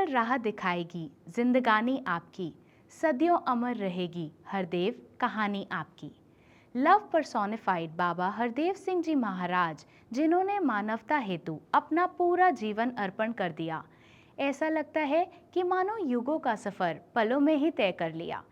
पल राह दिखाएगी जिंदगानी आपकी, सदियों अमर रहेगी हरदेव कहानी आपकी। लव पर्सोनिफाइड बाबा हरदेव सिंह जी महाराज, जिन्होंने मानवता हेतु अपना पूरा जीवन अर्पण कर दिया। ऐसा लगता है कि मानो युगों का सफर पलों में ही तय कर लिया।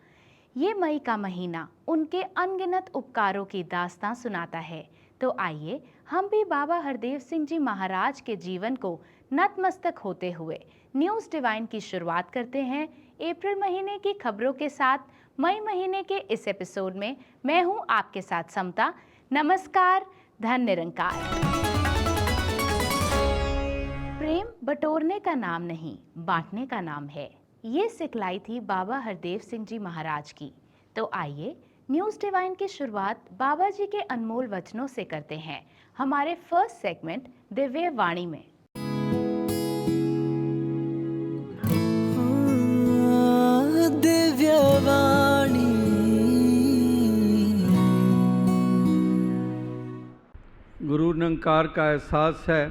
ये मई का महीना उनके अनगिनत उपकारों की दास्तां सुनाता है। तो आइए हम भी बाबा हरदेव सिंह जी महाराज के जीवन को नतमस्तक होते हुए न्यूज़ डिवाइन की शुरुआत करते हैं। अप्रैल महीने की खबरों के साथ मई महीने के इस एपिसोड में मैं हूं आपके साथ समता। नमस्कार, धन निरंकार। प्रेम बटोरने का नाम नहीं, बांटने का नाम है। ये सिखलाई थी बाबा हरदेव सिंह जी महाराज की। तो आइए न्यूज़ डिवाइन की शुरुआत बाबा जी के अनमोल वचनों से करते हैं हमारे फर्स्ट सेगमेंट दिव्य वाणी में। दिव्य वाणी। गुरु निरंकार का एहसास है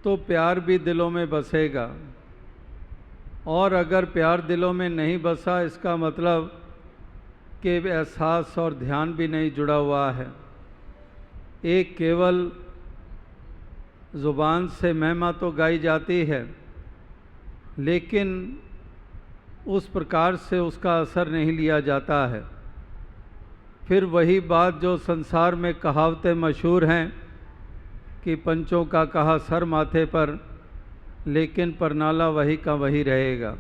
तो प्यार भी दिलों में बसेगा, और अगर प्यार दिलों में नहीं बसा इसका मतलब कि एहसास और ध्यान भी नहीं जुड़ा हुआ है। एक केवल ज़ुबान से महिमा तो गाई जाती है, लेकिन उस प्रकार से उसका असर नहीं लिया जाता है। फिर वही बात जो संसार में कहावतें मशहूर हैं कि पंचों का कहा सर माथे पर, लेकिन परनाला वही का वही रहेगा।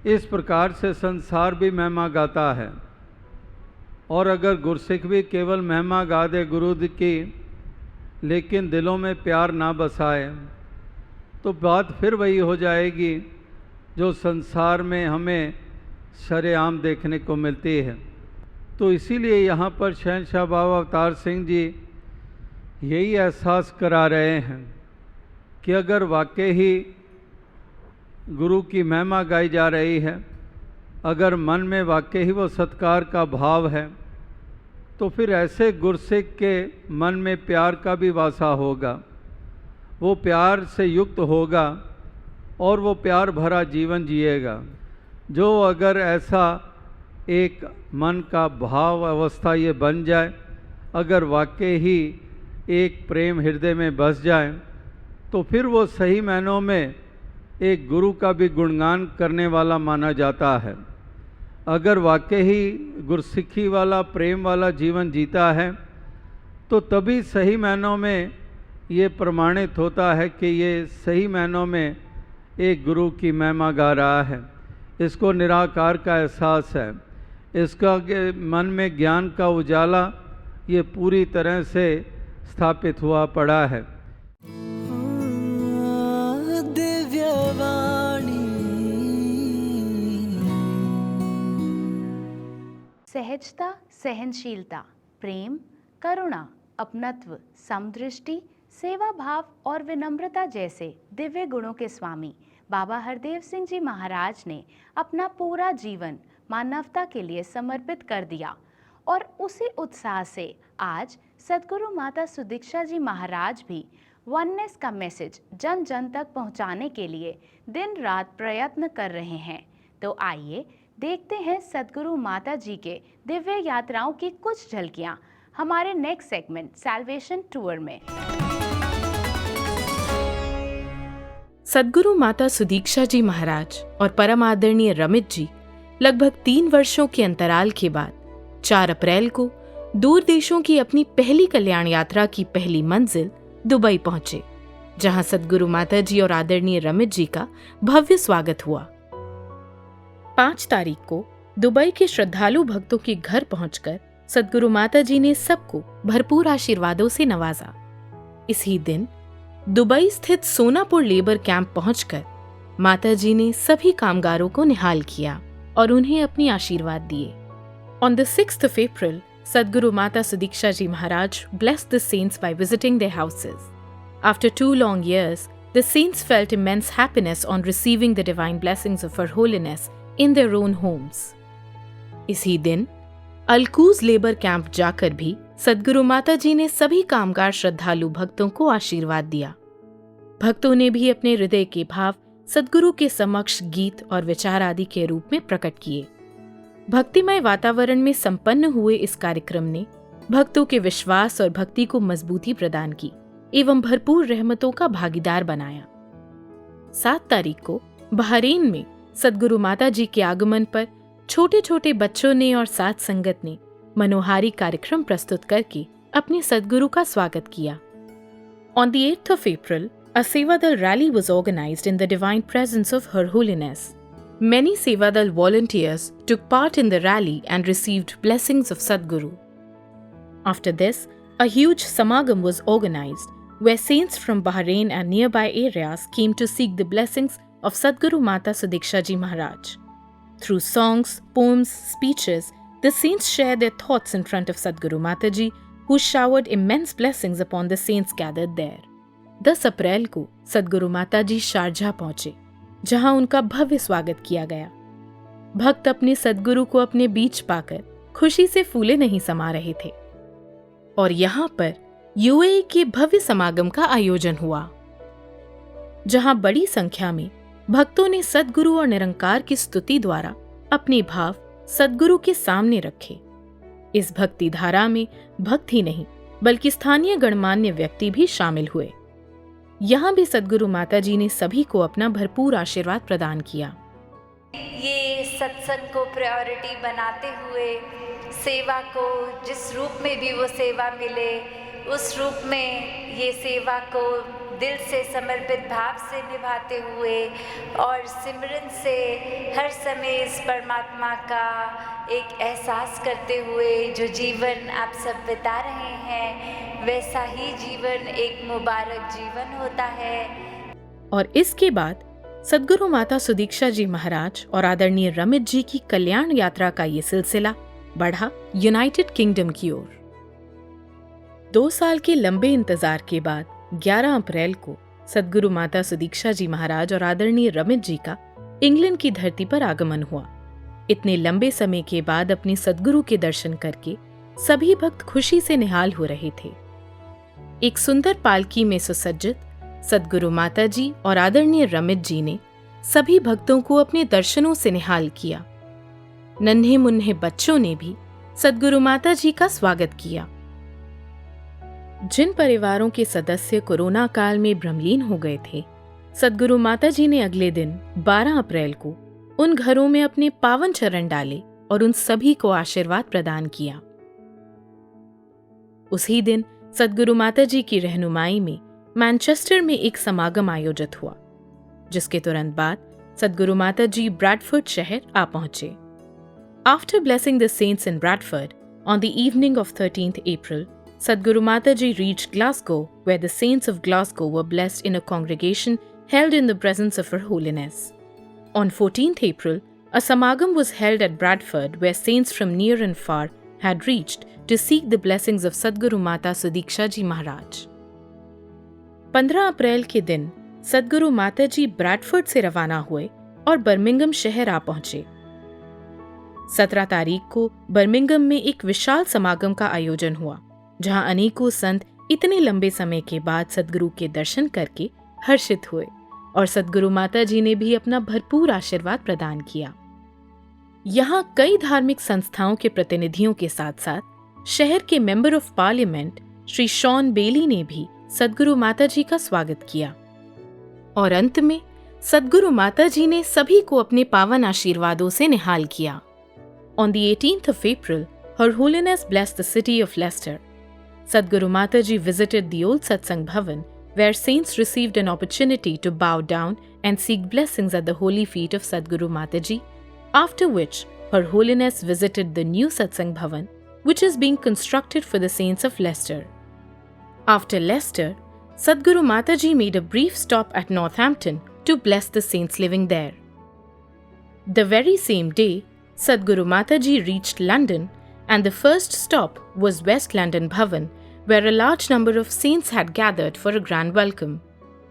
इस प्रकार से संसार भी महिमा गाता है, और अगर गुरसिख भी केवल महिमा गा दे गुरु की, लेकिन दिलों में प्यार ना बसाए, तो बात फिर वही हो जाएगी जो संसार में हमें शरेआम देखने को मिलती है। तो इसीलिए यहाँ पर शहंशाह बाबा अवतार सिंह जी यही एहसास करा रहे हैं कि अगर वाकई ही गुरु की महिमा गाई जा रही है, अगर मन में वाकई ही वो सत्कार का भाव है, तो फिर ऐसे गुरसिख के मन में प्यार का भी वासा होगा। वो प्यार से युक्त होगा और वो प्यार भरा जीवन जिएगा। जो अगर ऐसा एक मन का भाव अवस्था ये बन जाए, अगर वाकई ही एक प्रेम हृदय में बस जाए, तो फिर वो सही मायनों में एक गुरु का भी गुणगान करने वाला माना जाता है। अगर वाकई ही गुरसिखी वाला प्रेम वाला जीवन जीता है, तो तभी सही मायनों में ये प्रमाणित होता है कि ये सही मायनों में एक गुरु की महिमा गा रहा है। इसको निराकार का एहसास है, इसका मन में ज्ञान का उजाला ये पूरी तरह से स्थापित हुआ पड़ा है। दिव्य वाणी। सहजता, सहनशीलता, प्रेम, करुणा, अपनत्व, समदृष्टि, सेवा भाव और विनम्रता जैसे दिव्य गुणों के स्वामी बाबा हरदेव सिंह जी महाराज ने अपना पूरा जीवन मानवता के लिए समर्पित कर दिया। और उसी उत्साह से आज सद्गुरु माता सुदीक्षा जी महाराज भी वननेस का मैसेज जन जन तक पहुंचाने के लिए दिन रात प्रयत्न कर रहे हैं। तो आइए देखते हैं सद्गुरु माता जी के दिव्य यात्राओं की कुछ झलकियां हमारे नेक्स्ट सेगमेंट सैल्वेशन टूर में। सद्गुरु माता सुदीक्षा जी महाराज और परम आदरणीय रमित जी लगभग 3 वर्षों के अंतराल के बाद 4 अप्रैल को दूर देशों की अपनी पहली कल्याण यात्रा की पहली मंजिल दुबई पहुंचे, जहां सद्गुरु माता जी और आदरणीय रमित जी का भव्य स्वागत हुआ। 5 तारीख को दुबई के श्रद्धालु भक्तों के घर पहुंचकर सद्गुरु माता जी ने सबको भरपूर आशीर्वादों से नवाजा। इसी दिन दुबई स्थित सोनापुर लेबर कैंप पहुंचकर माता जी ने सभी कामगारों को निहाल किया और उन्हें अपनी आशीर्वाद दिए। On the 6th of April, Sadguru Mata Sudiksha Ji Maharaj blessed the saints by visiting their houses. After 2 long years, the saints felt immense happiness on receiving the divine blessings of Her Holiness in their own homes. इसी दिन Al Quoz labour camp जाकर भी सद्गुरु माता जी ने सभी कामगार श्रद्धालु भक्तों को आशीर्वाद दिया। भक्तों ने भी अपने हृदय के भाव सद्गुरु के समक्ष गीत और विचार आदि के रूप में प्रकट किए। भक्तिमय वातावरण में संपन्न हुए इस कार्यक्रम ने भक्तों के विश्वास और भक्ति को मजबूती प्रदान की एवं भरपूर रहमतों का भागीदार बनाया। 7 तारीख को बहरीन में सद्गुरु माता जी के आगमन पर छोटे छोटे बच्चों ने और साध संगत ने मनोहारी कार्यक्रम प्रस्तुत करके अपने सद्गुरु का स्वागत किया। On the 8th of April, a Sevadal rally was organized in the divine presence of Her Holiness. Many Sevadal volunteers took part in the rally and received blessings of Sadguru. After this, a huge samagam was organized where saints from Bahrain and nearby areas came to seek the blessings of Sadguru Mata Sudiksha Ji Maharaj. Through songs, poems, speeches, the saints shared their thoughts in front of Sadguru Mata Ji, who showered immense blessings upon the saints gathered there. 10 अप्रैल को सद्गुरु माता जी Sharjah पहुंचे, जहां उनका भव्य स्वागत किया गया। भक्त अपने सद्गुरु को अपने बीच पाकर खुशी से फूले नहीं समा रहे थे और यहाँ पर यूएई के भव्य समागम का आयोजन हुआ, जहां बड़ी संख्या में भक्तों ने सद्गुरु और निरंकार की स्तुति द्वारा अपने भाव सद्गुरु के सामने रखे। इस भक्ति धारा में भक्त ही नहीं बल्कि स्थानीय गणमान्य व्यक्ति भी शामिल हुए। यहाँ भी सद्गुरु माता जी ने सभी को अपना भरपूर आशीर्वाद प्रदान किया। ये सत्संग को प्रायोरिटी बनाते हुए सेवा को जिस रूप में भी वो सेवा मिले उस रूप में ये सेवा को दिल से समर्पित भाव से निभाते हुए और सिमरन से हर समय इस परमात्मा का एक एहसास करते हुए जो जीवन आप सब बिता रहे हैं वैसा ही जीवन एक मुबारक जीवन होता है। और इसके बाद सद्गुरु माता सुदीक्षा जी महाराज और आदरणीय रमित जी की कल्याण यात्रा का ये सिलसिला बढ़ा यूनाइटेड किंगडम की ओर। 2 साल के लंबे इंतजार के बाद 11 अप्रैल को सद्गुरु माता सुदीक्षा जी महाराज और आदरणीय रमित जी का इंग्लैंड की धरती पर आगमन हुआ। इतने लंबे समय के बाद अपने सद्गुरु के दर्शन करके सभी भक्त खुशी से निहाल हो रहे थे। एक सुंदर पालकी में सुसज्जित सद्गुरु माता जी और आदरणीय रमित जी ने सभी भक्तों को अपने दर्शनों से निहाल किया। नन्हे मुन्ने बच्चों ने भी सद्गुरु माता जी का स्वागत किया। जिन परिवारों के सदस्य कोरोना काल में भ्रमलीन हो गए थे, सद्गुरु माता जी ने अगले दिन 12 अप्रैल को उन घरों में अपने पावन चरण डाले और उन सभी को आशीर्वाद प्रदान किया। उसी दिन सद्गुरु माता जी की रहनुमाई में मैनचेस्टर में एक समागम आयोजित हुआ, जिसके तुरंत बाद सद्गुरु माता जी ब्रैडफोर्ड शहर आ पहुंचे। After blessing the saints in Bradford, on the evening of 13th April, Sadguru Mataji reached Glasgow, where the saints of Glasgow were blessed in a congregation held in the presence of Her Holiness. On 14th April, a samagam was held at Bradford, where saints from near and far had reached to seek the blessings of Sadguru Mata Sudiksha Ji Maharaj. 15 अप्रैल के दिन सद्गुरु माता जी Bradford से रवाना हुए और Birmingham शहर आ पहुंचे। 17 तारीख को बर्मिंघम में एक विशाल समागम का आयोजन हुआ, जहां अनेकों संत इतने लंबे समय के बाद सद्गुरु के दर्शन करके हर्षित हुए और सद्गुरु माता जी ने भी अपना भरपूर आशीर्वाद प्रदान किया। यहाँ कई धार्मिक संस्थाओं के प्रतिनिधियों के साथ साथ शहर के member of parliament Shri Sean Bailey ने भी सद्गुरु माता जी का स्वागत किया और अंत में सद्गुरु माता जी ने सभी को अपने पावन आशीर्वादों से निहाल किया। On the 18th of April, Her Holiness blessed the city of Leicester. Sadguru Mataji visited the old Satsang Bhavan, where saints received an opportunity to bow down and seek blessings at the holy feet of Sadguru Mataji, after which Her Holiness visited the new Satsang Bhavan, which is being constructed for the saints of Leicester. After Leicester, Sadguru Mataji made a brief stop at Northampton to bless the saints living there. The very same day, Sadguru Mataji reached London, and the first stop was West London Bhavan, where a large number of saints had gathered for a grand welcome.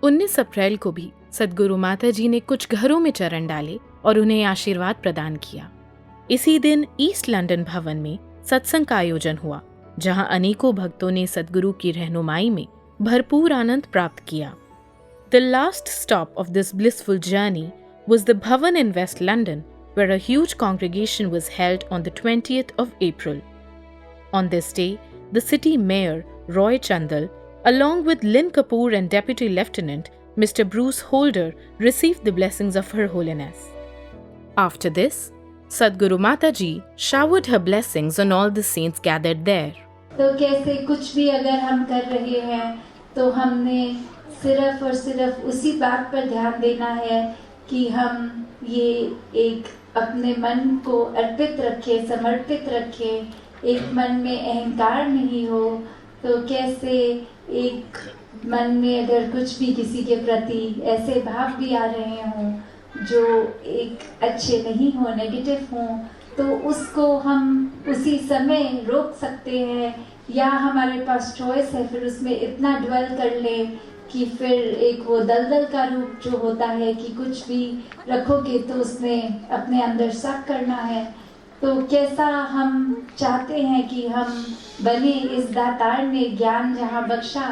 19 अप्रैल को भी सद्गुरु माता जी ने कुछ घरों में चरण डाले और उन्हें आशीर्वाद प्रदान किया। इसी दिन ईस्ट लंदन भवन में सत्संग का आयोजन हुआ, जहां अनेकों भक्तों ने सद्गुरु की रहनुमाई में भरपूर आनंद प्राप्त किया। The last stop of this blissful journey was the Bhavan in West London, where a huge congregation was held on the 20th of April. On this day, the city mayor, Roy Chandal, along with Lynn Kapoor and Deputy Lieutenant Mr. Bruce Holder, received the blessings of Her Holiness. After this, Sadhguru Mataji showered her blessings on all the saints gathered there. तो कैसे कुछ भी अगर हम कर रहे हैं तो हमने सिर्फ और सिर्फ उसी बात पर ध्यान देना है कि हम ये एक अपने मन को अर्पित रखें, समर्पित रखें, एक मन में अहंकार नहीं हो। तो कैसे एक मन में अगर कुछ भी किसी के प्रति ऐसे भाव भी आ रहे हों जो एक अच्छे नहीं हो, नेगेटिव हों, तो उसको हम उसी समय रोक सकते हैं, या हमारे पास चॉइस है फिर उसमें इतना ड्वेल कर ले कि फिर एक वो दलदल का रूप जो होता है कि कुछ भी रखोगे तो उसमें अपने अंदर सक करना है। तो कैसा हम चाहते हैं कि हम बने, इस दातार ने ज्ञान जहाँ बख्शा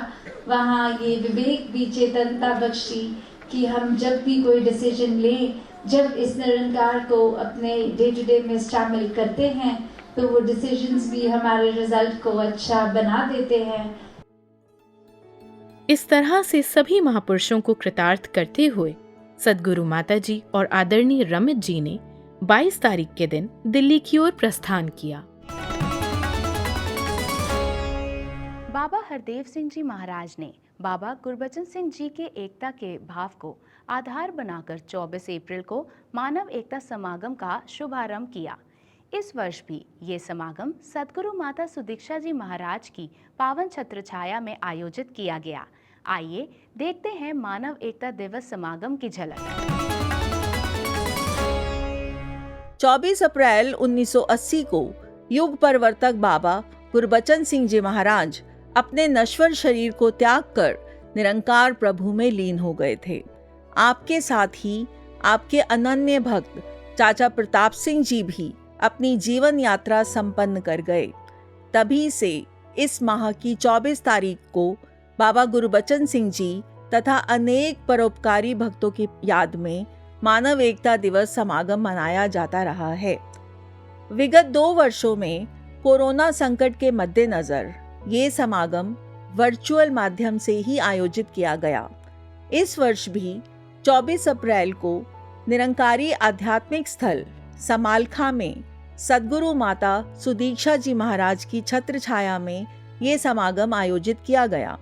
वहाँ ये विवेक भी चेतनता बख्शी कि हम जब भी कोई डिसीजन लें, जब इस निरंकार को अपने डे टू डे में शामिल करते हैं तो वो डिसीजंस भी हमारे रिजल्ट को अच्छा बना देते हैं। इस तरह से सभी महापुरुषों को कृतार्थ करते हुए सद्गुरु माताजी और आदरणीय रमित जी ने 22 तारीख के दिन दिल्ली की ओर प्रस्थान किया। बाबा हरदेव सिंह जी महाराज ने बाबा गुरबचन सिंह जी के एकता के भाव को आधार बनाकर 24 अप्रैल को मानव एकता समागम का शुभारंभ किया। इस वर्ष भी ये समागम सद्गुरु माता सुदीक्षा जी महाराज की पावन छत्र छाया में आयोजित किया गया। आइए देखते हैं मानव एकता दिवस समागम की झलक। 24 अप्रैल 1980 को युग परिवर्तक बाबा गुरबचन सिंह जी महाराज अपने नश्वर शरीर को त्याग कर निरंकार प्रभु में लीन हो गए थे। आपके साथ ही आपके अनन्य भक्त चाचा प्रताप सिंह जी भी अपनी जीवन यात्रा संपन्न कर गए। तभी से इस माह की 24 तारीख को बाबा गुरबचन सिंह जी तथा अनेक परोपकारी भक्तों की याद में मानव एकता दिवस समागम मनाया जाता रहा है। विगत 2 वर्षों में कोरोना संकट के मद्देनजर ये समागम वर्चुअल माध्यम से ही आयोजित किया गया। इस वर्ष भी 24 अप्रैल को निरंकारी आध्यात्मिक स्थल समालखा में सद्गुरु माता सुदीक्षा जी महाराज की छत्र छाया में ये समागम आयोजित किया गया।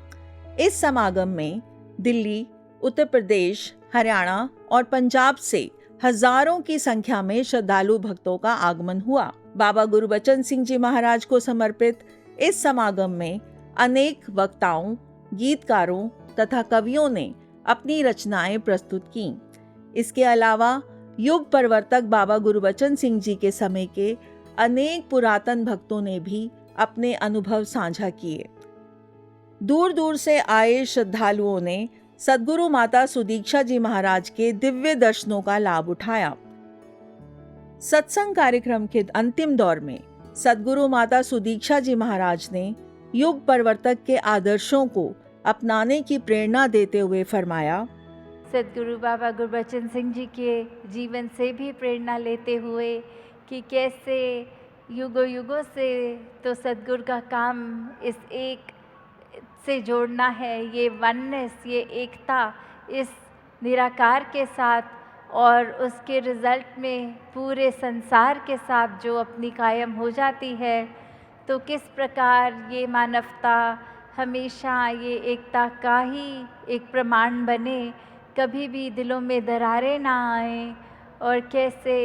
इस समागम में दिल्ली, उत्तर प्रदेश, हरियाणा और पंजाब से हजारों की संख्या में श्रद्धालु भक्तों का आगमन हुआ। बाबा गुरबचन सिंह जी महाराज को समर्पित इस समागम में अनेक वक्ताओं, गीतकारों तथा कवियों ने अपनी रचनाएं प्रस्तुत की। इसके अलावा युग परिवर्तक बाबा गुरबचन सिंह जी के समय के अनेक पुरातन भक्तों ने भी अपने अनुभव साझा किए। दूर दूर से आए श्रद्धालुओं ने सद्गुरु माता सुदीक्षा जी महाराज के दिव्य दर्शनों का लाभ उठाया। सत्संग कार्यक्रम के अंतिम दौर में सद्गुरु माता सुदीक्षा जी महाराज ने युग परिवर्तक के आदर्शों को अपनाने की प्रेरणा देते हुए फरमाया, सद्गुरु बाबा गुरबचन सिंह जी के जीवन से भी प्रेरणा लेते हुए कि कैसे युगों युगों से तो सद्गुरु का काम इस एक से जोड़ना है, ये वननेस, ये एकता इस निराकार के साथ और उसके रिज़ल्ट में पूरे संसार के साथ जो अपनी कायम हो जाती है। तो किस प्रकार ये मानवता हमेशा ये एकता का ही एक प्रमाण बने, कभी भी दिलों में दरारें ना आए। और कैसे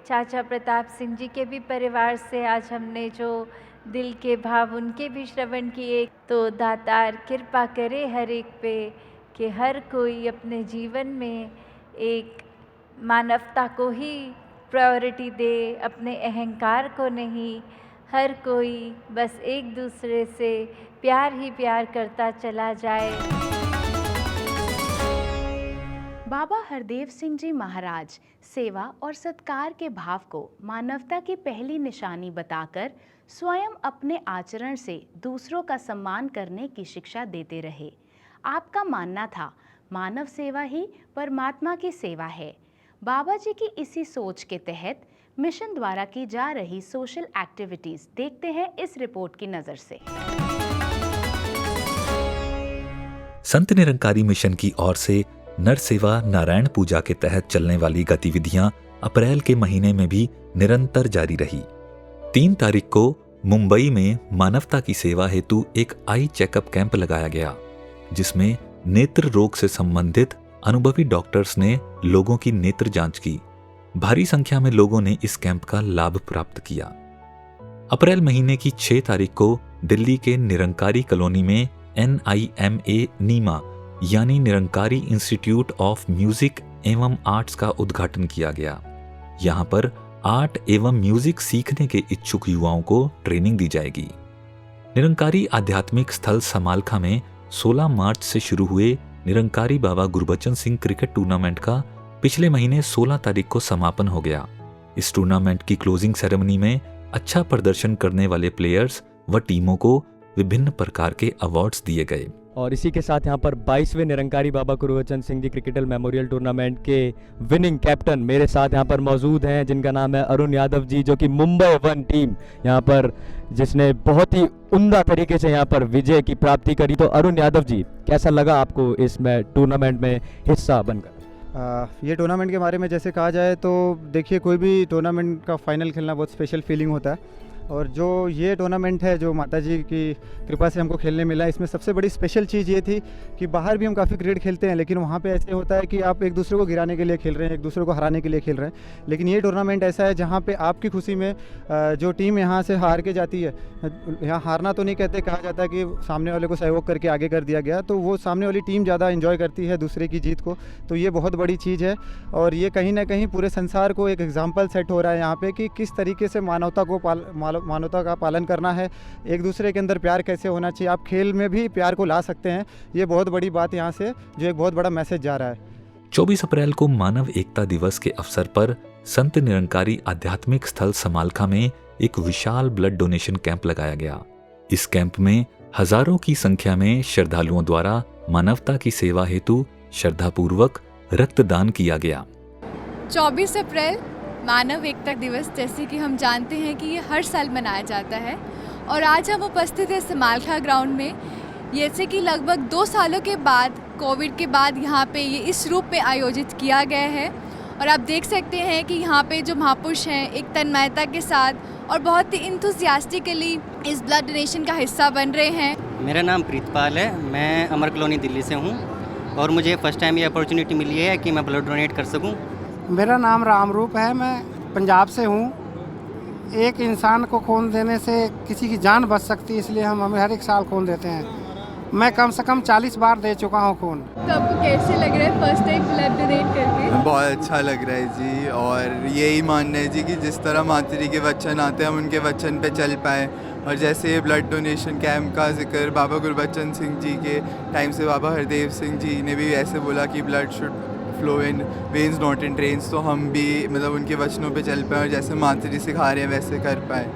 चाचा प्रताप सिंह जी के भी परिवार से आज हमने जो दिल के भाव उनके भी श्रवण किए। तो दातार कृपा करे हर एक पे कि हर कोई अपने जीवन में एक मानवता को ही प्रायोरिटी दे, अपने अहंकार को नहीं। हर कोई बस एक दूसरे से प्यार ही प्यार करता चला जाए। बाबा हरदेव सिंह जी महाराज सेवा और सत्कार के भाव को मानवता की पहली निशानी बताकर स्वयं अपने आचरण से दूसरों का सम्मान करने की शिक्षा देते रहे। आपका मानना था मानव सेवा ही परमात्मा की सेवा है। बाबा जी की इसी सोच के तहत मिशन द्वारा की जा रही सोशल एक्टिविटीज देखते हैं इस रिपोर्ट की नज़र से। संत निरंकारी मिशन की ओर से नर सेवा नारायण पूजा के तहत चलने वाली गतिविधियां अप्रैल के महीने में भी निरंतर जारी रही। 3 तारीख को मुंबई में मानवता की सेवा हेतु एक आई चेकअप कैंप लगाया गया, जिसमें नेत्र रोग से संबंधित अनुभवी डॉक्टर्स ने लोगों की नेत्र जांच की। भारी संख्या में लोगों ने इस कैंप का लाभ प्राप्त किया। अप्रैल महीने की 6 तारीख को दिल्ली के निरंकारी कॉलोनी में NIMA नीमा यानी निरंकारी इंस्टीट्यूट ऑफ म्यूजिक एवं आर्ट्स का उद्घाटन किया गया। यहाँ पर आर्ट एवं म्यूजिक सीखने के इच्छुक युवाओं को ट्रेनिंग दी जाएगी। निरंकारी आध्यात्मिक स्थल समालखा में 16 मार्च से शुरू हुए निरंकारी बाबा गुरबचन सिंह क्रिकेट टूर्नामेंट का पिछले महीने 16 तारीख को समापन हो गया। इस टूर्नामेंट की क्लोजिंग सेरेमनी में अच्छा प्रदर्शन करने वाले प्लेयर्स व टीमों को विभिन्न प्रकार के अवार्ड्स दिए गए। और इसी के साथ यहाँ पर 22वें निरंकारी बाबा Gurbachan Singh ji cricketer memorial tournament के विनिंग कैप्टन मेरे साथ यहाँ पर मौजूद हैं, जिनका नाम है अरुण यादव जी, जो कि मुंबई 1 टीम यहाँ पर जिसने बहुत ही उम्दा तरीके से यहाँ पर विजय की प्राप्ति करी। तो अरुण यादव जी, कैसा लगा आपको इसमें टूर्नामेंट में हिस्सा बनकर? ये टूर्नामेंट के बारे में जैसे कहा जाए तो देखिए, कोई भी टूर्नामेंट का फाइनल खेलना बहुत स्पेशल फीलिंग होता है, और जो ये टूर्नामेंट है जो माता जी की कृपा से हमको खेलने मिला, इसमें सबसे बड़ी स्पेशल चीज़ ये थी कि बाहर भी हम काफ़ी क्रिकेट खेलते हैं, लेकिन वहाँ पे ऐसे होता है कि आप एक दूसरे को गिराने के लिए खेल रहे हैं, एक दूसरे को हराने के लिए खेल रहे हैं। लेकिन ये टूर्नामेंट ऐसा है जहाँ पे आपकी खुशी में जो टीम यहाँ से हार के जाती है, यहाँ हारना तो नहीं कहते, कहा जाता है कि सामने वाले को सहयोग करके आगे कर दिया गया, तो वो सामने वाली टीम ज़्यादा इन्जॉय करती है दूसरे की जीत को। तो ये बहुत बड़ी चीज़ है, और ये कहीं ना कहीं पूरे संसार को एक एग्जाम्पल सेट हो रहा है यहाँ पे कि किस तरीके से मानवता का पालन करना है, एक दूसरे के अंदर प्यार कैसे होना चाहिए, आप खेल में भी प्यार को ला सकते हैं। ये बहुत बड़ी बात यहाँ से जो एक बहुत बड़ा मैसेज जा रहा है। 24 अप्रैल को मानव एकता दिवस के अवसर पर संत निरंकारी आध्यात्मिक स्थल समालखा में एक विशाल ब्लड डोनेशन कैंप लगाया गया। इस कैंप में हजारों की संख्या में श्रद्धालुओं द्वारा मानवता की सेवा हेतु श्रद्धापूर्वक रक्तदान किया गया। 24 अप्रैल मानव एकता दिवस, जैसे कि हम जानते हैं कि ये हर साल मनाया जाता है, और आज हम उपस्थित हैं समालखा ग्राउंड में, जैसे कि लगभग 2 सालों के बाद, कोविड के बाद यहाँ पे ये इस रूप में आयोजित किया गया है। और आप देख सकते हैं कि यहाँ पे जो महापुरुष हैं एक तन्मयता के साथ और बहुत ही इंथुसियास्टिकली इस ब्लड डोनेशन का हिस्सा बन रहे हैं। मेरा नाम प्रीतपाल है, मैं अमर कॉलोनी दिल्ली से हूँ, और मुझे फर्स्ट टाइम ये अपॉर्चुनिटी मिली है कि मैं ब्लड डोनेट कर सकूँ। मेरा नाम रामरूप है, मैं पंजाब से हूँ। एक इंसान को खून देने से किसी की जान बच सकती है, इसलिए हम हमें हर एक साल खून देते हैं। मैं कम से कम 40 बार दे चुका हूँ खून। तो आपको कैसे लग रहा है फर्स्ट टाइम ब्लड डोनेट करके? बहुत अच्छा लग रहा है जी, और यही मानना है जी कि जिस तरह माता जी के वचन आते हैं हम उनके वचन पे चल पाएँ। और जैसे ये ब्लड डोनेशन कैंप का जिक्र बाबा गुरबचन सिंह जी के टाइम से बाबा हरदेव सिंह जी ने भी ऐसे बोला कि blood should flow in veins not in trains, तो हम भी मतलब उनके वचनों पे चल पाए और जैसे माता जी सिखा रहे हैं वैसे कर पाए।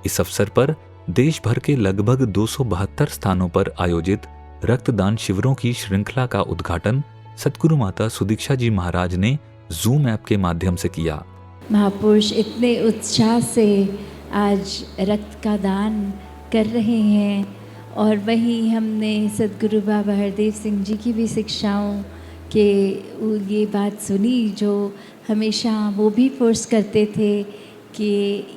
इस अवसर पर देश भर के लगभग 272 स्थानों पर आयोजित रक्तदान शिविरों की श्रृंखला का उद्घाटन सतगुरु माता सुदीक्षा जी महाराज ने जूम ऐप के माध्यम से किया। महापुरुष इतने उत्साह से आज रक्त का दान कर रहे हैं, और वहीं हमने सतगुरु बाबा हरदेव सिंह जी की भी शिक्षाओं कि ये बात सुनी जो हमेशा वो भी फोर्स करते थे कि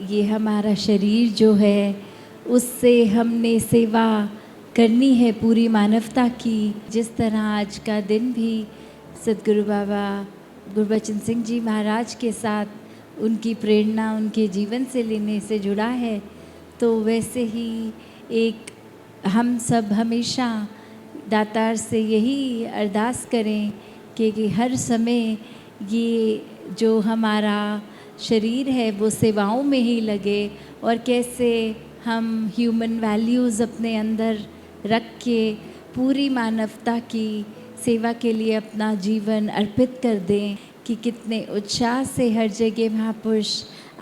ये हमारा शरीर जो है उससे हमने सेवा करनी है पूरी मानवता की। जिस तरह आज का दिन भी सतगुरु बाबा गुरबचन सिंह जी महाराज के साथ उनकी प्रेरणा उनके जीवन से लेने से जुड़ा है, तो वैसे ही एक हम सब हमेशा दातार से यही अरदास करें कि हर समय ये जो हमारा शरीर है वो सेवाओं में ही लगे, और कैसे हम ह्यूमन वैल्यूज़ अपने अंदर रख के पूरी मानवता की सेवा के लिए अपना जीवन अर्पित कर दें। कि कितने उत्साह से हर जगह महापुरुष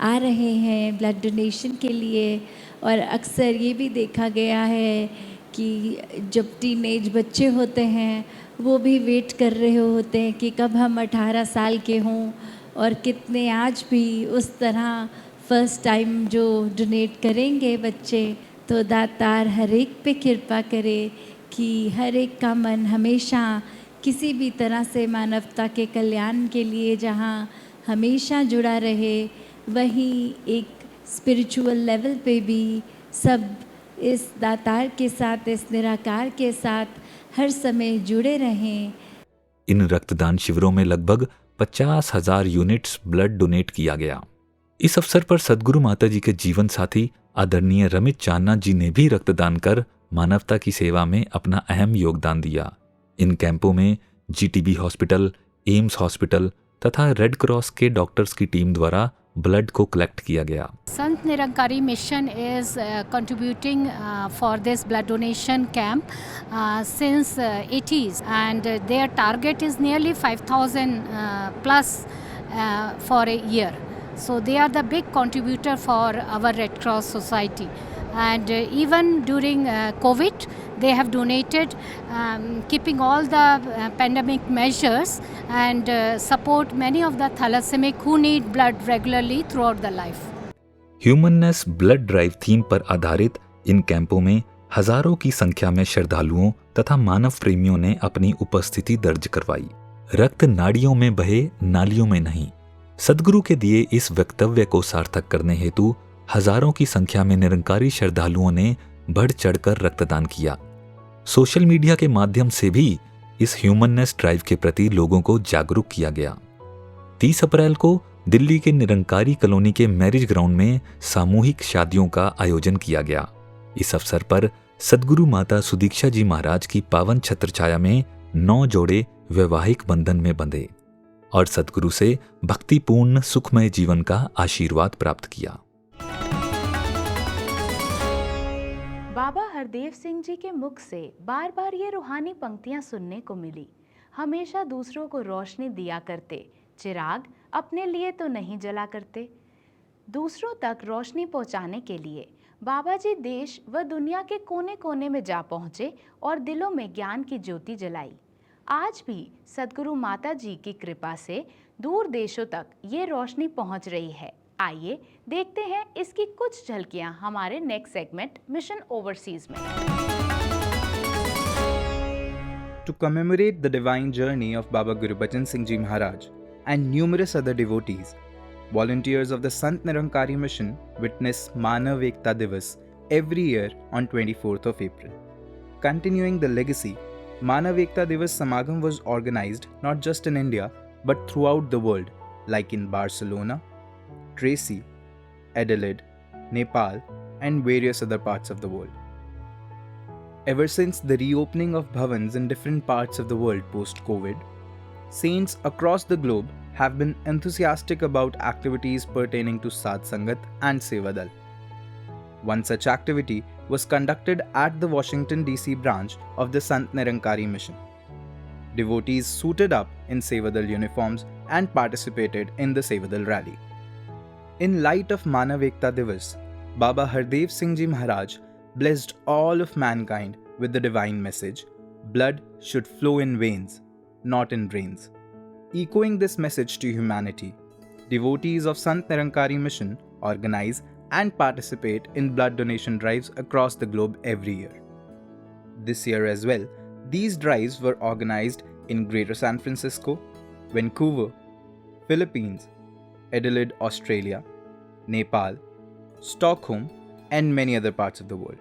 आ रहे हैं ब्लड डोनेशन के लिए, और अक्सर ये भी देखा गया है कि जब टीनेज बच्चे होते हैं वो भी वेट कर रहे होते हैं कि कब हम 18 साल के हों, और कितने आज भी उस तरह फर्स्ट टाइम जो डोनेट करेंगे बच्चे, तो दातार हर एक पे कृपा करे कि हर एक का मन हमेशा किसी भी तरह से मानवता के कल्याण के लिए जहाँ हमेशा जुड़ा रहे, वहीं एक स्पिरिचुअल लेवल पे भी सब इस दातार के साथ, इस निराकार के साथ हर समय जुड़े रहें। इन रक्तदान शिविरों में लगभग 50,000 यूनिट्स ब्लड डोनेट किया गया। इस अवसर पर सदगुरु माता जी के जीवन साथी आदरणीय रमित चांदना जी ने भी रक्तदान कर मानवता की सेवा में अपना अहम योगदान दिया। इन कैंपों में जीटीबी हॉस्पिटल, एम्स हॉस्पिटल तथा रेड क्रॉस के डॉक्टर्स की टीम द्वारा ब्लड को कलेक्ट किया गया। Sant Nirankari Mission is contributing for this blood donation camp since 80s, and their target is nearly 5,000 plus for a year. So they are the big contributor for our Red Cross Society. And even during COVID, they have donated, keeping all the pandemic measures, and support many of the thalassemic who need blood regularly throughout the life. Humanness blood drive theme पर आधारित इन कैंपों में हजारों की संख्या में श्रद्धालुओं तथा मानव प्रेमियों ने अपनी उपस्थिति दर्ज करवाई। रक्त नाड़ियों में बहे, नालियों में नहीं। सदगुरु के दिए इस वक्तव्य को सार्थक करने हेतु हजारों की संख्या में निरंकारी श्रद्धालुओं ने बढ़ चढ़कर रक्तदान किया। सोशल मीडिया के माध्यम से भी इस ह्यूमननेस ड्राइव के प्रति लोगों को जागरूक किया गया। 30 अप्रैल को दिल्ली के निरंकारी कॉलोनी के मैरिज ग्राउंड में सामूहिक शादियों का आयोजन किया गया। इस अवसर पर सदगुरु माता सुदीक्षा जी महाराज की पावन छत्रछाया में 9 जोड़े वैवाहिक बंधन में बंधे और सदगुरु से भक्तिपूर्ण सुखमय जीवन का आशीर्वाद प्राप्त किया। बाबा हरदेव सिंह जी के मुख से बार बार ये रूहानी पंक्तियां सुनने को मिली। हमेशा दूसरों को रोशनी दिया करते, चिराग अपने लिए तो नहीं जला करते। दूसरों तक रोशनी पहुंचाने के लिए बाबा जी देश व दुनिया के कोने कोने में जा पहुंचे और दिलों में ज्ञान की ज्योति जलाई। आज भी सदगुरु माता जी की कृपा से दूर देशों तक ये रोशनी पहुंच रही है। आइए देखते हैं इसकी कुछ झलकियां हमारे नेक्स्ट सेगमेंट मिशन ओवरसीज में। To commemorate the divine journey of Baba Gurbachan Singh Ji Maharaj and numerous other devotees, volunteers of the Sant Nirankari Mission witness Manav Ekta Divas every year on 24th of April. Continuing the legacy, Manav Ekta Divas Samagam was organized not just in India but throughout the world, like in Barcelona, Tracy, Adelaide, Nepal, and various other parts of the world. Ever since the reopening of bhavans in different parts of the world post-COVID, saints across the globe have been enthusiastic about activities pertaining to Sadh Sangat and Sevadal. One such activity was conducted at the Washington DC branch of the Sant Nirankari Mission. Devotees suited up in Sevadal uniforms and participated in the Sevadal rally. In light of Manav Ekta Divas, Baba Hardev Singh Ji Maharaj blessed all of mankind with the divine message, blood should flow in veins, not in drains. Echoing this message to humanity, devotees of Sant Nirankari Mission organize and participate in blood donation drives across the globe every year. This year as well, these drives were organized in Greater San Francisco, Vancouver, Philippines, Adelaide, Australia, Nepal, Stockholm, and many other parts of the world.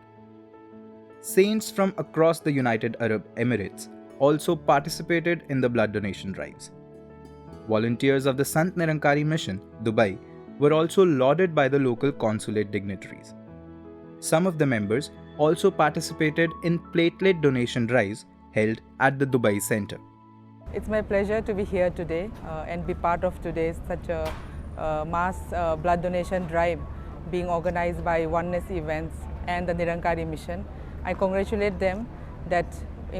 Saints from across the United Arab Emirates also participated in the blood donation drives. Volunteers of the Sant Nirankari Mission, Dubai, were also lauded by the local consulate dignitaries. Some of the members also participated in platelet donation drives held at the Dubai Center. It's my pleasure to be here today and be part of today's such a mass blood donation drive being organized by Oneness Events and the Nirankari Mission. I congratulate them that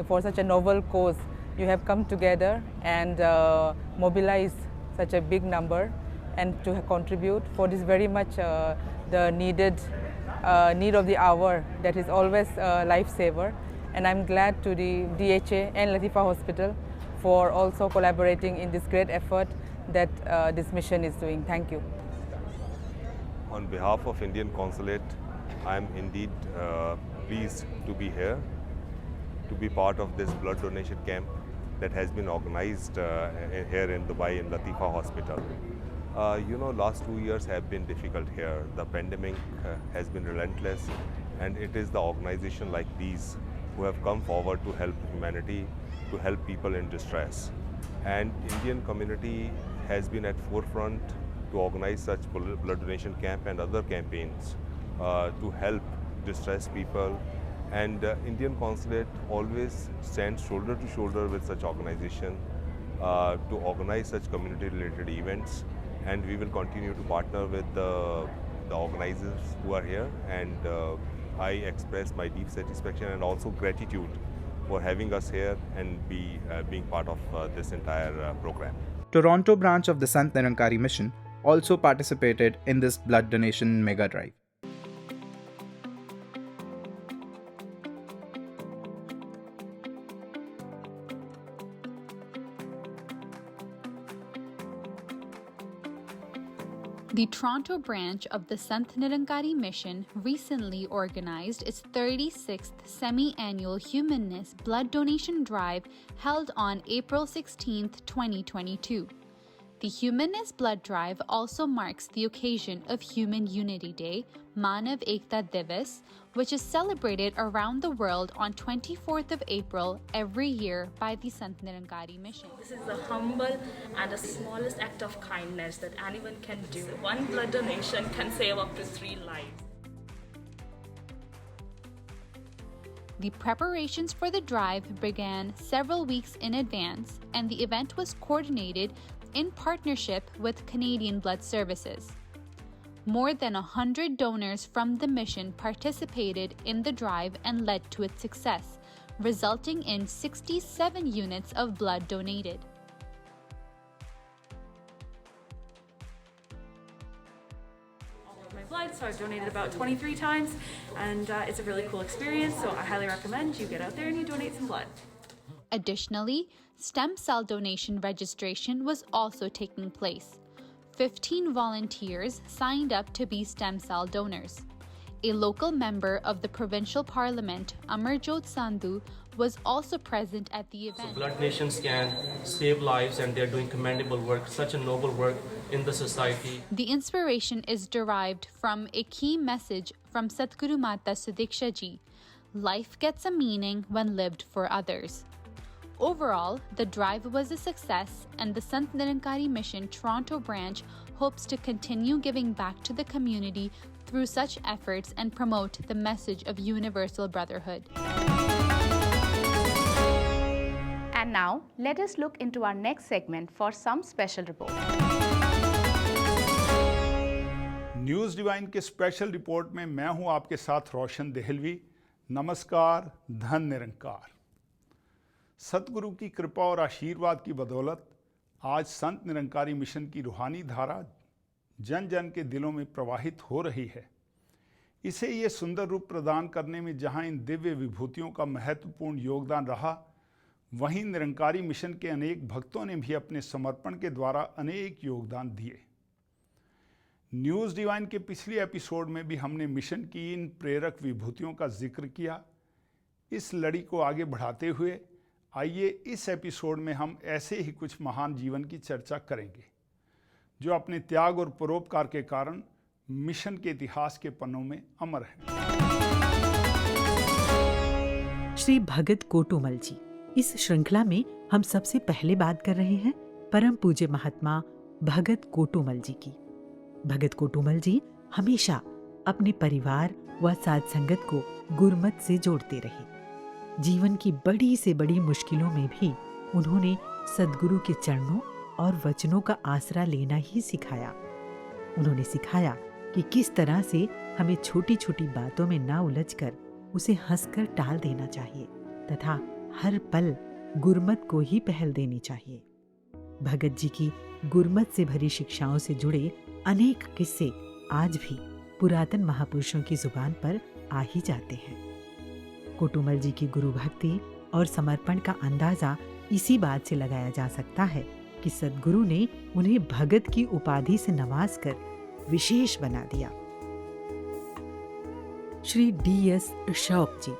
for such a novel cause you have come together and mobilized such a big number and to contribute for this very much the need of the hour that is always a lifesaver. and I'm glad to the DHA and Latifa Hospital for also collaborating in this great effort that this mission is doing. Thank you. On behalf of Indian Consulate, I am indeed pleased to be here, to be part of this blood donation camp that has been organized here in Dubai in Latifa Hospital. Last 2 years have been difficult here. The pandemic has been relentless, and it is the organization like these who have come forward to help humanity, to help people in distress. And Indian community has been at forefront to organize such blood donation camp and other campaigns to help distressed people. And Indian Consulate always stands shoulder to shoulder with such organization to organize such community-related events. And we will continue to partner with the organizers who are here. And I express my deep satisfaction and also gratitude for having us here and being part of this entire program. Toronto branch of the Sant Nirankari Mission also participated in this blood donation mega drive. The Toronto branch of the Sant Nirankari Mission recently organized its 36th semi-annual Humanness Blood Donation Drive held on April 16, 2022. The Humanness Blood Drive also marks the occasion of Human Unity Day, Manav Ekta Divas, which is celebrated around the world on 24th of April every year by the Sant Nirankari Mission. This is the humble and the smallest act of kindness that anyone can do. One blood donation can save up to 3 lives. The preparations for the drive began several weeks in advance, and the event was coordinated in partnership with Canadian Blood Services. More than 100 donors from the mission participated in the drive and led to its success, resulting in 67 units of blood donated. My blood, so I've donated about 23 times, and it's a really cool experience, so I highly recommend you get out there and you donate some blood. Additionally, stem cell donation registration was also taking place. 15 volunteers signed up to be stem cell donors. A local member of the provincial parliament, Amarjot Sandhu, was also present at the event. Blood donations can save lives, and they're doing commendable work, such a noble work in the society. The inspiration is derived from a key message from Satguru Mata Sudiksha Ji: life gets a meaning when lived for others. Overall, the drive was a success, and the Sant Nirankari Mission Toronto branch hopes to continue giving back to the community through such efforts and promote the message of universal brotherhood. And now, let us look into our next segment for some special report. News divine के special report में मैं हूं आपके साथ रोशन देहलवी। नमस्कार, धन निरंकार। सतगुरु की कृपा और आशीर्वाद की बदौलत आज संत निरंकारी मिशन की रूहानी धारा जन जन के दिलों में प्रवाहित हो रही है। इसे ये सुंदर रूप प्रदान करने में जहां इन दिव्य विभूतियों का महत्वपूर्ण योगदान रहा, वहीं निरंकारी मिशन के अनेक भक्तों ने भी अपने समर्पण के द्वारा अनेक योगदान दिए। न्यूज़ डिवाइन के पिछले एपिसोड में भी हमने मिशन की इन प्रेरक विभूतियों का जिक्र किया। इस लड़ी को आगे बढ़ाते हुए आइए इस एपिसोड में हम ऐसे ही कुछ महान जीवन की चर्चा करेंगे, जो अपने त्याग और परोपकार के कारण मिशन के इतिहास के पन्नों में अमर हैं। श्री भगत कोटुमल जी, इस श्रृंखला में हम सबसे पहले बात कर रहे हैं परम पूज्य महात्मा भगत कोटुमल जी की। भगत कोटुमल जी हमेशा अपने परिवार व साथ संगत को गुरमत से जोड़ते रहे। जीवन की बड़ी से बड़ी मुश्किलों में भी उन्होंने सद्गुरु के चरणों और वचनों का आसरा लेना ही सिखाया। उन्होंने सिखाया कि किस तरह से हमें छोटी छोटी बातों में ना उलझकर उसे हंसकर टाल देना चाहिए तथा हर पल गुरमत को ही पहल देनी चाहिए। भगत जी की गुरमत से भरी शिक्षाओं से जुड़े अनेक किस्से आज भी पुरातन महापुरुषों की जुबान पर आ ही जाते हैं। कोटुमल जी की गुरु भक्ति और समर्पण का अंदाजा इसी बात से लगाया जा सकता है कि सद्गुरु ने उन्हें भगत की उपाधि से नवाजकर विशेष बना दिया। श्री DS शौक जी,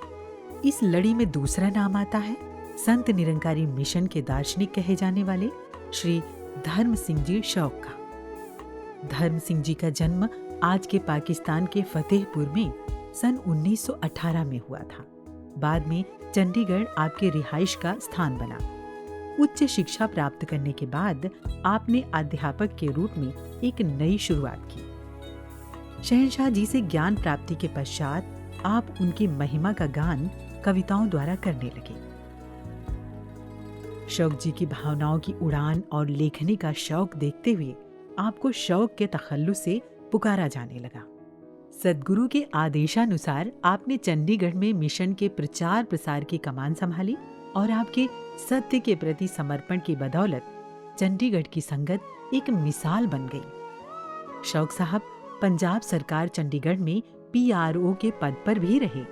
इस लड़ी में दूसरा नाम आता है संत निरंकारी मिशन के दार्शनिक कहे जाने वाले श्री धर्म सिंह जी शौक का। धर्म सिंह जी का जन्म आज के पाकिस्तान के फतेहपुर में सन 1918 में हुआ था। बाद में चंडीगढ़ आपके रिहाइश का स्थान बना। उच्च शिक्षा प्राप्त करने के बाद आपने अध्यापक के रूप में एक नई शुरुआत की। शहंशाह जी से ज्ञान प्राप्ति के पश्चात आप उनकी महिमा का गान कविताओं द्वारा करने लगे। शौक जी की भावनाओं की उड़ान और लेखनी का शौक देखते हुए आपको शौक के तखल्लुस से पुकारा जाने लगा। सद्गुरु के आदेशानुसार आपने चंडीगढ़ में मिशन के प्रचार प्रसार की कमान संभाली और आपके सत्य के प्रति समर्पण की बदौलत चंडीगढ़ की संगत एक मिसाल बन गई। शौक साहब पंजाब सरकार चंडीगढ़ में PRO के पद पर भी रहे।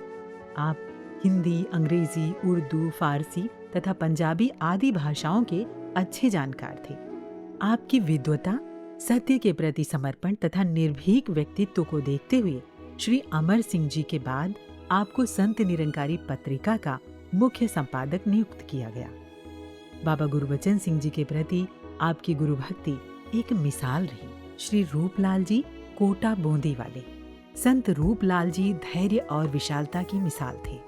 आप हिंदी, अंग्रेजी, उर्दू, फारसी तथा पंजाबी आदि भाषाओं के अच्छे जानकार थे। आपकी विद्वता, सत्य के प्रति समर्पण तथा निर्भीक व्यक्तित्व को देखते हुए श्री अमर सिंह जी के बाद आपको संत निरंकारी पत्रिका का मुख्य संपादक नियुक्त किया गया। बाबा गुरबचन सिंह जी के प्रति आपकी गुरु भक्ति एक मिसाल रही। श्री रूपलाल जी कोटा बोंदी वाले संत रूपलाल जी धैर्य और विशालता की मिसाल थे।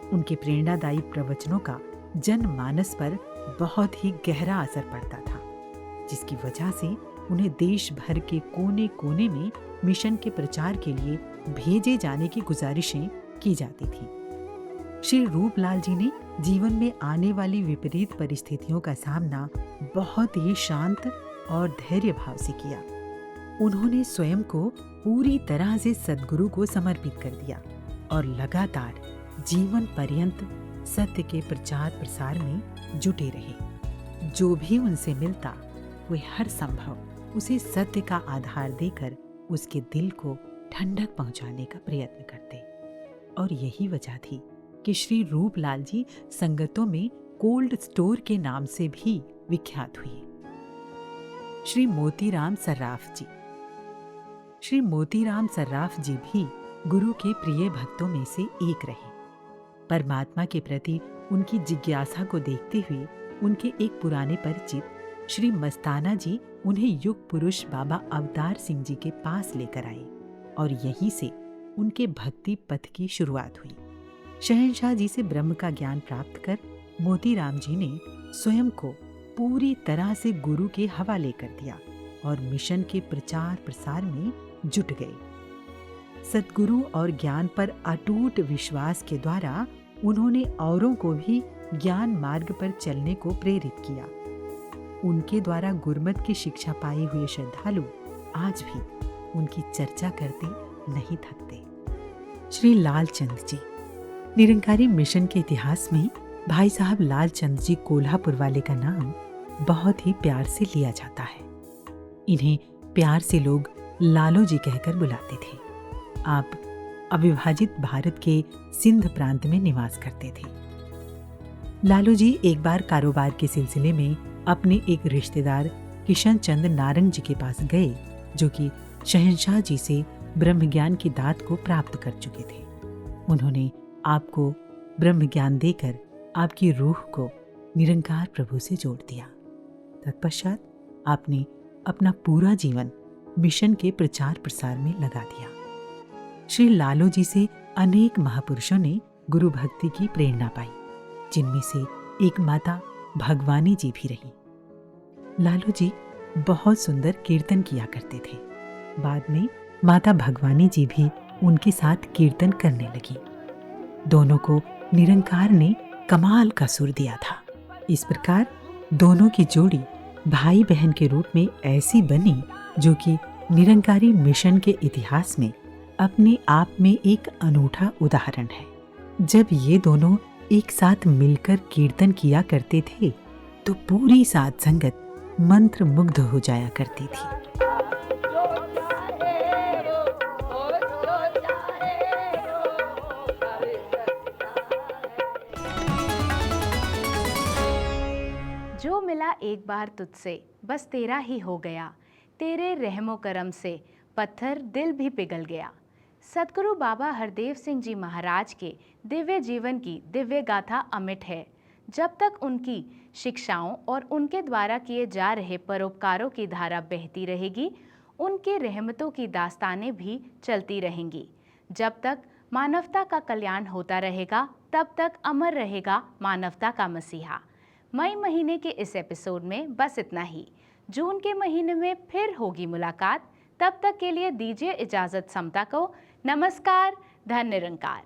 उनके प्रेरणादायी प्रवचनों का जनमानस पर बहुत ही गहरा असर पड़ता था, जिसकी वजह से उन्हें देश भर के कोने कोने में मिशन के प्रचार के लिए भेजे जाने की गुजारिशें की जाती थी। श्री रूपलाल जी ने जीवन में आने वाली विपरीत परिस्थितियों का सामना बहुत ही शांत और धैर्य भाव से किया। उन्होंने स्वयं को पूरी तरह से सद्गुरु को समर्पित कर दिया और लगातार जीवन पर्यंत सत्य के प्रचार प्रसार में जुटे रहे। जो भी उनसे मिलता वे हर संभव उसे सत्य का आधार देकर उसके दिल को ठंडक पहुंचाने का प्रयत्न करते। और यही वजह थी कि श्री रूपलाल जी संगतों में कोल्ड स्टोर के नाम से भी विख्यात हुए। श्री मोतीराम सर्राफ जी, श्री मोतीराम सर्राफ जी भी गुरु के प्रिय भक्तों में से एक रहे। परमात्मा के प्रति उनकी जिज्ञासा को देखते हुए उनके एक पुराने परिचित श्री मस्ताना जी उन्हें युग पुरुष बाबा अवतार सिंह जी के पास लेकर आए और यहीं से उनके भक्ति पथ की शुरुआत हुई। शहंशाह जी से ब्रह्म का ज्ञान प्राप्त कर मोतीराम जी ने स्वयं को पूरी तरह से गुरु के हवाले कर दिया और मिशन के प्रचार प्रसार में जुट गए। सद्गुरु और ज्ञान पर अटूट विश्वास के द्वारा उन्होंने औरों को भी ज्ञान मार्ग पर चलने को प्रेरित किया। उनके द्वारा गुरमत की शिक्षा पाए हुए श्रद्धालु आज भी उनकी चर्चा करते नहीं थकते। श्री लालचंद जी, निरंकारी मिशन के इतिहास में भाई साहब लालचंद जी कोल्हापुर वाले का नाम बहुत ही प्यार से लिया जाता है। इन्हें प्यार से लोग लालो जी कहकर बुलाते थे। आप अविभाजित भारत के सिंध प्रांत में निवास करते थे। लालो जी एक बार कारोबार के सिलसिले में अपने एक रिश्तेदार किशन चंद नारंग जी के पास गए, जो कि शहंशाह जी से ब्रह्म ज्ञान की दात को प्राप्त कर चुके थे। उन्होंने आपको ब्रह्म ज्ञान देकर आपकी रूह को निरंकार प्रभु से जोड़ दिया। तत्पश्चात आपने अपना पूरा जीवन मिशन के प्रचार प्रसार में लगा दिया। श्री लालो जी से अनेक महापुरुषों ने गुरु भक्ति की प्रेरणा पाई, जिनमें से एक माता भगवानी जी भी रही। लालो जी बहुत सुंदर कीर्तन किया करते थे। बाद में माता भगवानी जी भी उनके साथ कीर्तन करने लगी। दोनों को निरंकार ने कमाल का सुर दिया था। इस प्रकार दोनों की जोड़ी भाई बहन के रूप में ऐसी बनी, जो कि निरंकारी मिशन के इतिहास में अपने आप में एक अनूठा उदाहरण है। जब ये दोनों एक साथ मिलकर कीर्तन किया करते थे तो पूरी साध संगत मंत्र मुग्ध हो जाया करती थी। जो मिला एक बार तुझसे बस तेरा ही हो गया, तेरे रहमो करम से पत्थर दिल भी पिघल गया। सतगुरु बाबा हरदेव सिंह जी महाराज के दिव्य जीवन की दिव्य गाथा अमिट है। जब तक उनकी शिक्षाओं और उनके द्वारा किए जा रहे परोपकारों की धारा बहती रहेगी, उनके रहमतों की दास्तानें भी चलती रहेंगी। जब तक मानवता का कल्याण होता रहेगा, तब तक अमर रहेगा मानवता का मसीहा। मई महीने के इस एपिसोड में बस इतना ही। जून के महीने में फिर होगी मुलाकात। तब तक के लिए दीजिए इजाज़त समता को। नमस्कार, धन निरंकार।